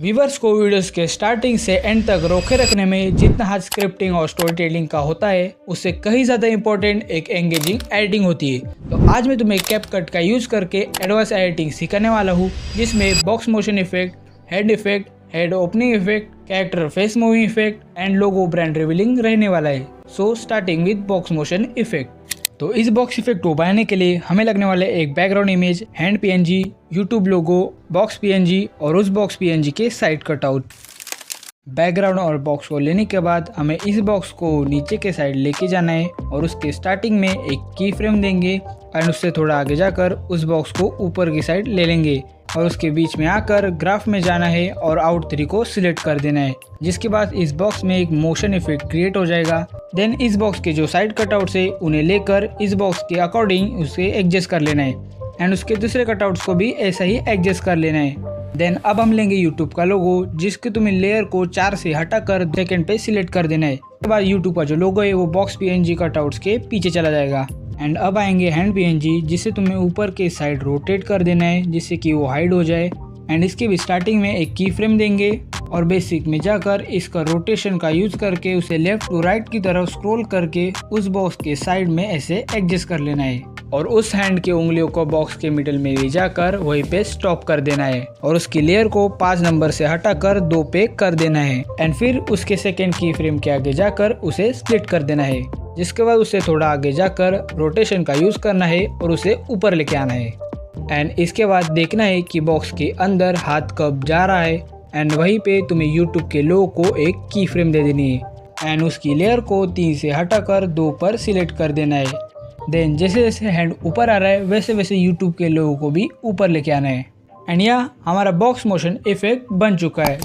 Viewers को videos के starting से एंड तक रोके रखने में जितना हाथ स्क्रिप्टिंग और स्टोरी टेलिंग का होता है उससे कहीं ज़्यादा इंपॉर्टेंट एक एंगेजिंग एडिटिंग होती है। तो आज मैं तुम्हें कैपकट का यूज़ करके एडवांस एडिटिंग सिखाने वाला हूँ, जिसमें box motion effect, head opening effect, character face moving effect and logo brand revealing रहने वाला है। So starting with box motion effect. तो इस बॉक्स इफेक्ट को बनाने के लिए हमें लगने वाले एक background image, hand PNG, YouTube लोगो, बॉक्स पीएनजी और उस बॉक्स पीएनजी के साइड कटआउट। बैकग्राउंड और बॉक्स को लेने के बाद हमें इस बॉक्स को नीचे के साइड लेके जाना है और उसके स्टार्टिंग में एक की फ्रेम देंगे एंड उससे थोड़ा आगे जाकर उस बॉक्स को ऊपर की साइड ले लेंगे और उसके बीच में आकर ग्राफ में जाना है और आउट 3 को सिलेक्ट कर देना है, जिसके बाद इस बॉक्स में एक मोशन इफेक्ट क्रिएट हो जाएगा। देन इस बॉक्स के जो साइड कटआउट्स है उन्हें लेकर इस बॉक्स के अकॉर्डिंग उसे एडजस्ट कर लेना है एंड उसके दूसरे कटआउट्स को भी ऐसा ही एडजस्ट कर लेना है। देन अब हम लेंगे यूट्यूब का लोगो, जिसके तुम्हें लेयर को 4 से हटाकर सेकंड पे सिलेक्ट कर देना है। उसके बाद यूट्यूब का जो लोगो है वो बॉक्स पीएनजी कटआउट्स के पीछे चला जाएगा। एंड अब आएंगे हैंड पीएनजी, जिसे तुम्हें ऊपर के साइड रोटेट कर देना है जिससे कि वो हाइड हो जाए एंड इसके भी स्टार्टिंग में एक की फ्रेम देंगे और बेसिक में जाकर इसका रोटेशन का यूज करके उसे लेफ्ट टू राइट की तरफ स्क्रॉल करके उस बॉक्स के साइड में ऐसे एडजस्ट कर लेना है और उस हैंड की उंगलियों को बॉक्स के मिडिल में ले जाकर वहीं पे स्टॉप कर देना है और उसकी लेयर को 5 नंबर से हटाकर 2 पे कर देना है एंड फिर उसके सेकेंड की फ्रेम के आगे जाकर उसे स्प्लिट कर देना है, जिसके बाद उसे थोड़ा आगे जाकर रोटेशन का यूज करना है और उसे ऊपर लेके आना है एंड इसके बाद देखना है कि बॉक्स के अंदर हाथ कब जा रहा है एंड वहीं पे तुम्हें यूट्यूब के लोगो को एक की फ्रेम दे देनी है एंड उसकी लेयर को 3 से हटाकर 2 पर सिलेक्ट कर देना है। देन जैसे जैसे हैंड ऊपर आ रहा है वैसे वैसे यूट्यूब के लोगो को भी ऊपर लेके आना है एंड यह हमारा बॉक्स मोशन इफेक्ट बन चुका है।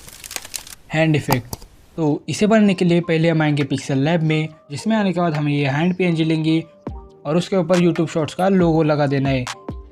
हैंड इफेक्ट, तो इसे बनने के लिए पहले हम आएंगे पिक्सल लैब में, जिसमें आने के बाद हम ये हैंड पीएनजी लेंगे और उसके ऊपर यूट्यूब शॉर्ट्स का लोगो लगा देना है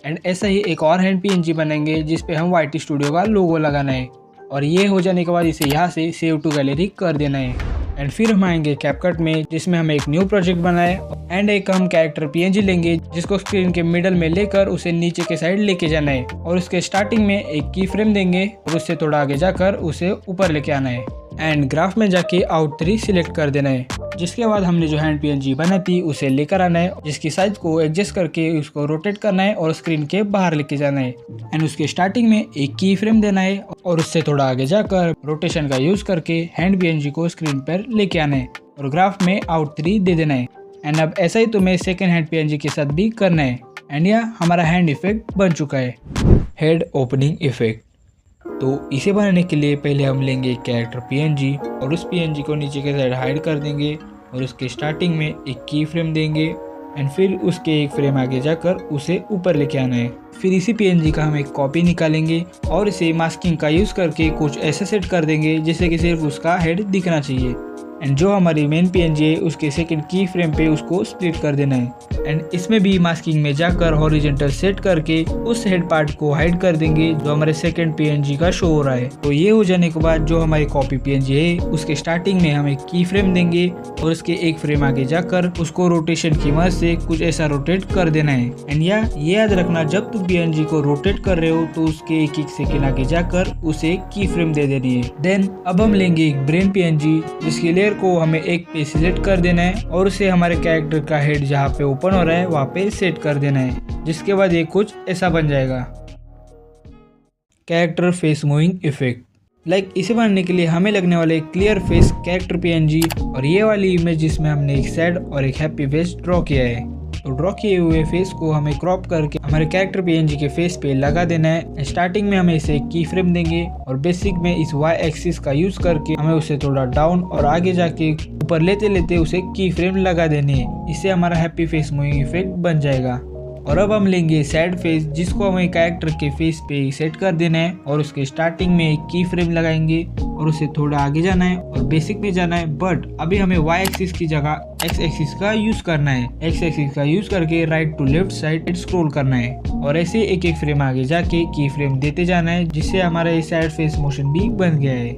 एंड ऐसा ही एक और हैंड पीएनजी बनाएंगे जिस पे हम YT स्टूडियो का लोगो लगाना है और ये हो जाने के बाद इसे यहाँ से सेव टू गैलरी कर देना है एंड फिर हम आएंगे कैपकट में, जिसमें हम एक न्यू प्रोजेक्ट बनाए एंड एक हम कैरेक्टर पीएनजी लेंगे जिसको स्क्रीन के मिडल में लेकर उसे नीचे के साइड लेके जाना है और उसके स्टार्टिंग में एक की फ्रेम देंगे और उससे थोड़ा आगे जाकर उसे ऊपर लेके आना है एंड ग्राफ में जाके आउट 3 सिलेक्ट कर देना है, जिसके बाद हमने जो हैंड पीएनजी बनाई थी उसे लेकर आना है, जिसकी साइज को एडजस्ट करके उसको रोटेट करना है और स्क्रीन के बाहर लेके जाना है एंड उसके स्टार्टिंग में एक की फ्रेम देना है और उससे थोड़ा आगे जाकर रोटेशन का यूज करके हैंड पीएनजी को स्क्रीन पर लेके आना है और ग्राफ में आउट 3 दे देना है एंड अब ऐसा ही तुम्हें सेकेंड हैंड पीएनजी के साथ भी करना है एंड यह हमारा हैंड इफेक्ट बन चुका है। हेड ओपनिंग इफेक्ट, तो इसे बनाने के लिए पहले हम लेंगे कैरेक्टर पीएनजी और उस पीएनजी को नीचे के साइड हाइड कर देंगे और उसके स्टार्टिंग में एक की फ्रेम देंगे एंड फिर उसके एक फ्रेम आगे जाकर उसे ऊपर लेके आना है। फिर इसी पीएनजी का हम एक कॉपी निकालेंगे और इसे मास्किंग का यूज़ करके कुछ ऐसा सेट कर देंगे जिससे कि सिर्फ उसका हेड दिखना चाहिए एंड जो हमारी मेन पीएनजी है उसके सेकंड की फ्रेम पे उसको स्प्लिट कर देना है एंड इसमें भी मास्किंग में जाकर हॉरिजॉन्टल सेट करके उस हेड पार्ट को हाइड कर देंगे जो हमारे सेकंड पीएनजी का शो हो रहा है। तो ये हो जाने के बाद जो हमारी कॉपी पीएनजी है उसके स्टार्टिंग में हम एक की फ्रेम देंगे और उसके एक फ्रेम आगे जाकर उसको रोटेशन की मदद से कुछ ऐसा रोटेट कर देना है एंड ये याद रखना, जब तुम पीएनजी को रोटेट कर रहे हो तो उसके एक सेकंड आगे जाकर उसे की फ्रेम दे देनी है। देन अब हम लेंगे एक ब्रेन पीएनजी जिसकी लेयर को हमें एक पे सिलेक्ट कर देना है और उसे हमारे कैरेक्टर का हेड जहाँ पे ओपन हो रहा है वहाँ पे सेट कर देना है, जिसके बाद ये कुछ ऐसा बन जाएगा। कैरेक्टर फेस मूविंग इफेक्ट, इसे बनाने के लिए हमें लगने वाले क्लियर फेस कैरेक्टर पीएनजी और ये वाली इमेज जिसमें हमने एक सैड और एक हैप्पी फेस ड्रॉ किया है। तो ड्रॉ किए हुए फेस को हमें क्रॉप करके हमारे कैरेक्टर पीएनजी के फेस पे लगा देना है। स्टार्टिंग में हमें इसे एक की फ्रेम देंगे और बेसिक में इस Y एक्सिस का यूज करके हमें उसे थोड़ा डाउन और आगे जाके ऊपर लेते लेते उसे की फ्रेम लगा देनी है। इससे हमारा हैप्पी फेस मूविंग इफेक्ट बन जाएगा। और अब हम लेंगे सैड फेस जिसको हमें कैरेक्टर के फेस पे सेट कर देना है और उसके स्टार्टिंग में एक की फ्रेम लगाएंगे और उसे थोड़ा आगे जाना है और बेसिक में जाना है, बट अभी हमें Y एक्सिस की जगह X एक्सिस का यूज करना है। X एक्सिस का यूज करके right to left side scroll करना है और ऐसे एक एक फ्रेम आगे जाके की फ्रेम देते जाना है, जिससे हमारा ये सैड फेस मोशन भी बन गया है।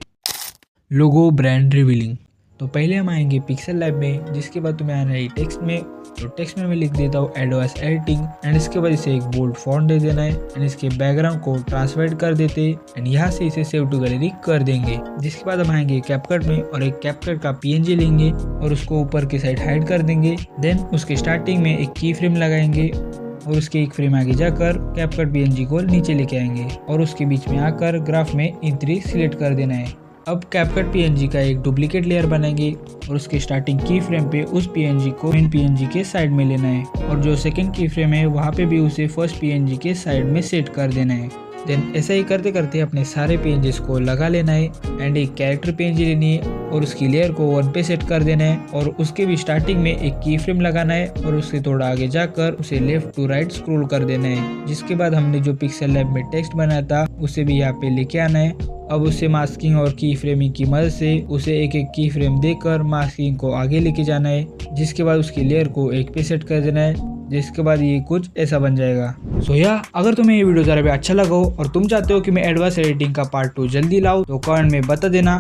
लोगो ब्रांड रिवीलिंग, तो पहले हम आएंगे पिक्सल लैब में, जिसके बाद तुम्हें आना है टेक्स्ट में। तो टेक्स्ट में मैं लिख देता हूँ एडवांस एडिटिंग एंड इसके बाद इसे एक बोल्ड फॉन्ट दे देना है एंड इसके बैकग्राउंड को ट्रांसफर कर देते एंड यहाँ से इसे सेव टू गैलरी कर देंगे। जिसके बाद हम आएंगे कैपकट में और एक कैपकट का PNG लेंगे और उसको ऊपर की साइड हाइड कर देंगे। देन उसके स्टार्टिंग में एक की फ्रेम लगाएंगे और उसके एक फ्रेम आगे जाकर कैपकट PNG को नीचे लेके आएंगे और उसके बीच में आकर ग्राफ में इन3 सिलेक्ट कर देना है। अब कैपकट PNG का एक डुप्लीकेट लेयर बनाएंगे और उसके स्टार्टिंग की फ्रेम पे उस PNG को मेन PNG के साइड में लेना है और जो सेकंड की फ्रेम है वहाँ पे भी उसे फर्स्ट PNG के साइड में सेट कर देना है। देन ऐसा ही करते करते अपने सारे PNGs को लगा लेना है एंड एक कैरेक्टर PNG लेनी है और उसकी लेयर को 1 पे सेट कर देना है और उसके भी स्टार्टिंग में एक की फ्रेम लगाना है और उससे थोड़ा आगे जाकर उसे लेफ्ट टू राइट स्क्रॉल कर देना है। जिसके बाद हमने जो पिक्सल लैब में टेक्स्ट बनाया था उसे भी यहाँ पे लेके आना है। अब उसे मास्किंग और की फ्रेमिंग की मदद से उसे एक एक की फ्रेम देकर मास्किंग को आगे लेके जाना है। जिसके बाद उसकी लेयर को 1 पे सेट कर देना है। जिसके बाद ये कुछ ऐसा बन जाएगा। सो अगर तुम्हें ये वीडियो ज़रा भी अच्छा लगा हो और तुम चाहते हो कि मैं एडवांस एडिटिंग का पार्ट 2 जल्दी लाऊं तो कमेंट में बता देना।